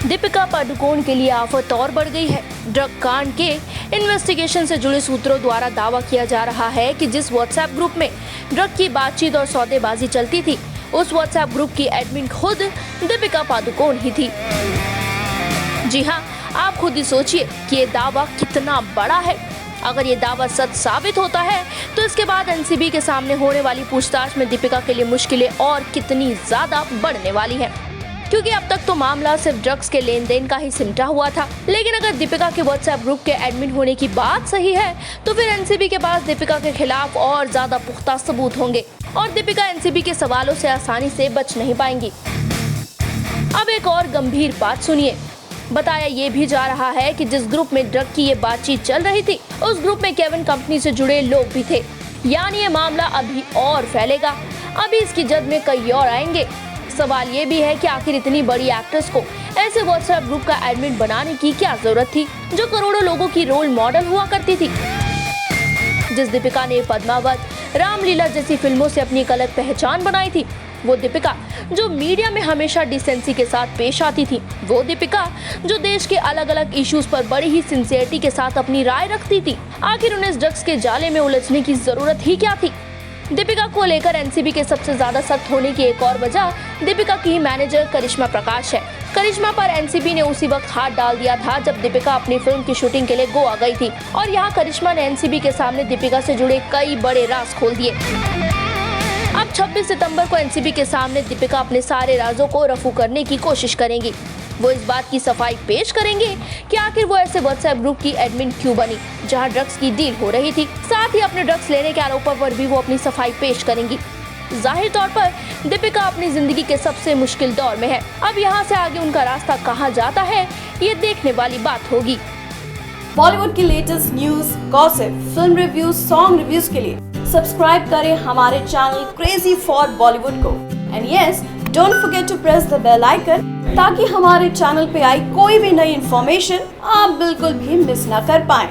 दीपिका पादुकोण के लिए आफत और बढ़ गई है। ड्रग कांड के इन्वेस्टिगेशन से जुड़े सूत्रों द्वारा दावा किया जा रहा है कि जिस व्हाट्सएप ग्रुप में ड्रग की बातचीत और सौदेबाजी चलती थी, उस व्हाट्सएप ग्रुप की एडमिन खुद दीपिका पादुकोण ही थी। जी हाँ, आप खुद ही सोचिए कि ये दावा कितना बड़ा है। अगर ये दावा सच साबित होता है तो इसके बाद एनसीबी के सामने होने वाली पूछताछ में दीपिका के लिए मुश्किलें और कितनी ज्यादा बढ़ने वाली हैं। क्योंकि अब तक तो मामला सिर्फ ड्रग्स के लेन देन का ही सिमटा हुआ था, लेकिन अगर दीपिका के व्हाट्सएप ग्रुप के एडमिन होने की बात सही है तो फिर एनसीबी के पास दीपिका के खिलाफ और ज्यादा पुख्ता सबूत होंगे और दीपिका एनसीबी के सवालों से आसानी से बच नहीं पाएंगी। अब एक और गंभीर बात सुनिए। बताया ये भी जा रहा है कि जिस ग्रुप में ड्रग की ये बातचीत चल रही थी, उस ग्रुप में केविन कंपनी से जुड़े लोग भी थे। यानी ये मामला अभी और फैलेगा, अभी इसकी जद में कई और आएंगे। सवाल ये भी है कि आखिर इतनी बड़ी एक्ट्रेस को ऐसे व्हाट्सएप ग्रुप का एडमिन बनाने की क्या जरूरत थी, जो करोड़ों लोगों की रोल मॉडल हुआ करती थी। जिस दीपिका ने पद्मावत, रामलीला जैसी फिल्मों से अपनी एक अलग पहचान बनाई थी, वो दीपिका जो मीडिया में हमेशा डिसेंसी के साथ पेश आती थी, वो दीपिका जो देश के अलग अलग इश्यूज पर बड़ी ही सिंसियरिटी के साथ अपनी राय रखती थी, आखिर उन्हें इस ड्रग्स के जाले में उलझने की जरूरत ही क्या थी। दीपिका को लेकर एनसीबी के सबसे ज्यादा सख्त होने की एक और वजह दीपिका की मैनेजर करिश्मा प्रकाश है। करिश्मा पर एनसीबी ने उसी वक्त हाथ डाल दिया था जब दीपिका अपनी फिल्म की शूटिंग के लिए गोवा गई थी और यहाँ करिश्मा ने एनसीबी के सामने दीपिका से जुड़े कई बड़े राज खोल दिए। अब 26 सितंबर को एनसीबी के सामने दीपिका अपने सारे राजों को रफू करने की कोशिश करेंगी। वो इस बात की सफाई पेश करेंगे कि आखिर वो ऐसे व्हाट्सएप ग्रुप की एडमिन क्यों बनी जहां ड्रग्स की डील हो रही थी। साथ ही अपने ड्रग्स लेने के आरोपों पर भी वो अपनी सफाई पेश करेंगी। जाहिर तौर पर दीपिका अपनी जिंदगी के सबसे मुश्किल दौर में है। अब यहाँ से आगे उनका रास्ता कहाँ जाता है, ये देखने वाली बात होगी। बॉलीवुड की latest news, gossip, film reviews, song reviews के लिए सब्सक्राइब करें हमारे चैनल क्रेजी फॉर बॉलीवुड को। And yes, don't forget to press the bell icon ताकि हमारे चैनल पे आई कोई भी नई इन्फॉर्मेशन आप बिल्कुल भी मिस ना कर पाएं।